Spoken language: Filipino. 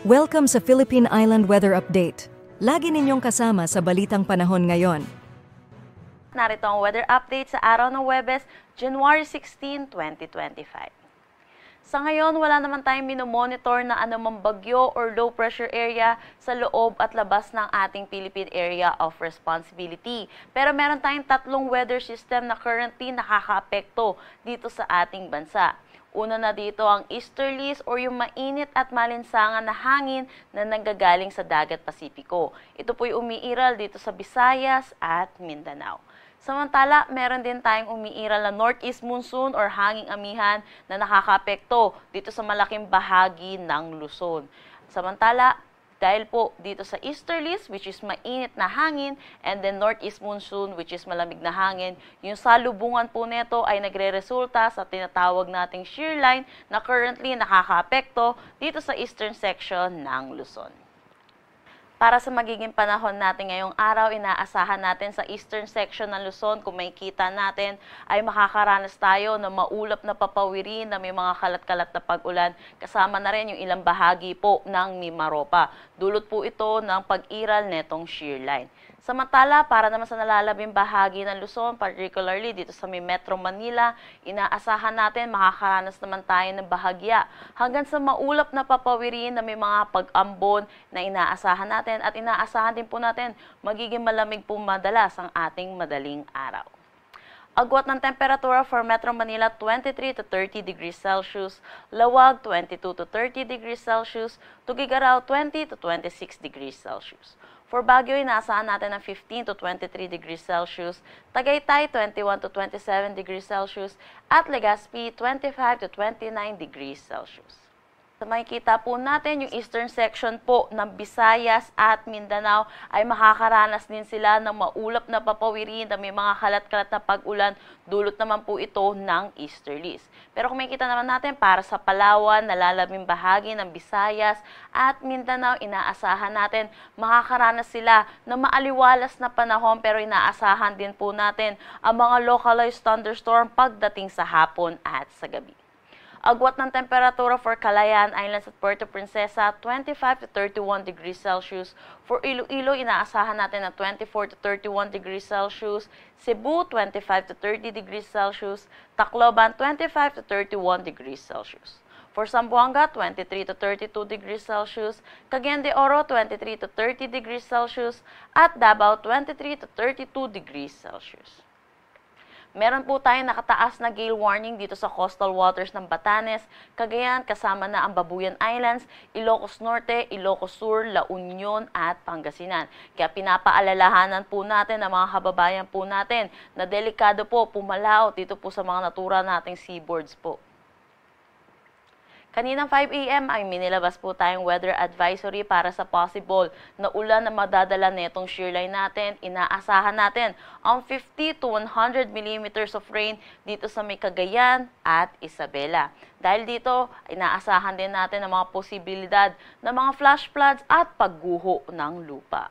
Welcome sa Philippine Island Weather Update. Lagi ninyong kasama sa Balitang Panahon ngayon. Narito ang weather update sa araw ng Huwebes, January 16, 2025. Sa ngayon, wala naman tayong minomonitor na anumang bagyo or low pressure area sa loob at labas ng ating Philippine Area of Responsibility. Pero meron tayong tatlong weather system na currently nakakaapekto dito sa ating bansa. Una na dito ang easterlies or yung mainit at malinsangan na hangin na nanggagaling sa dagat Pasipiko. Ito po'y umiiral dito sa Visayas at Mindanao. Samantala, meron din tayong umiiral na northeast monsoon or hanging amihan na nakakaapekto dito sa malaking bahagi ng Luzon. Samantala, dahil po dito sa easterlies, which is mainit na hangin, and then northeast monsoon, which is malamig na hangin, yung salubungan po nito ay nagre-resulta sa tinatawag nating shear line na currently nakakaapekto dito sa eastern section ng Luzon. Para sa magiging panahon natin ngayong araw, inaasahan natin sa eastern section ng Luzon, kung makikita natin, ay makakaranas tayo ng maulap na papawirin na may mga kalat-kalat na pag-ulan, kasama na rin yung ilang bahagi po ng Mimaropa. Dulot po ito ng pag-iral netong shear line. Samantala, para naman sa nalalabing bahagi ng Luzon, particularly dito sa may Metro Manila, inaasahan natin makakaranas naman tayo ng bahagya hanggang sa maulap na papawirin na may mga pag-ambon na inaasahan natin at inaasahan din po natin magiging malamig po madalas ang ating madaling araw. Agwat ng temperatura for Metro Manila 23 to 30 degrees Celsius, Lawag 22 to 30 degrees Celsius, Tugigaraw 20 to 26 degrees Celsius. For Baguio, inaasahan natin ng 15 to 23 degrees Celsius, Tagaytay 21 to 27 degrees Celsius, at Legazpi 25 to 29 degrees Celsius. So, makikita po natin yung eastern section po ng Visayas at Mindanao ay makakaranas din sila ng maulap na papawirin na may mga kalat-kalat na pag-ulan, dulot naman po ito ng easterlies. Pero kung makikita naman natin, para sa Palawan, nalalabing bahagi ng Visayas at Mindanao, inaasahan natin makakaranas sila ng maaliwalas na panahon, pero inaasahan din po natin ang mga localized thunderstorm pagdating sa hapon at sa gabi. Agwat ng temperatura for Calayan Islands at Puerto Princesa, 25 to 31 degrees Celsius. For Iloilo, inaasahan natin na 24 to 31 degrees Celsius. Cebu, 25 to 30 degrees Celsius. Tacloban, 25 to 31 degrees Celsius. For Zamboanga, 23 to 32 degrees Celsius. Cagayan de Oro, 23 to 30 degrees Celsius. At Davao, 23 to 32 degrees Celsius. Meron po tayong nakataas na gale warning dito sa coastal waters ng Batanes, Cagayan, kasama na ang Babuyan Islands, Ilocos Norte, Ilocos Sur, La Union at Pangasinan. Kaya pinapaalalahanan po natin ang mga kababayan po natin na delikado po pumalaot dito po sa mga natura nating seaboards po. Kaninang 5 a.m. ay minilabas po tayong weather advisory para sa possible na ulan na madadala netong shear line natin. Inaasahan natin ang 50 to 100 millimeters of rain dito sa may Cagayan at Isabela. Dahil dito, inaasahan din natin ang mga posibilidad ng mga flash floods at pagguho ng lupa.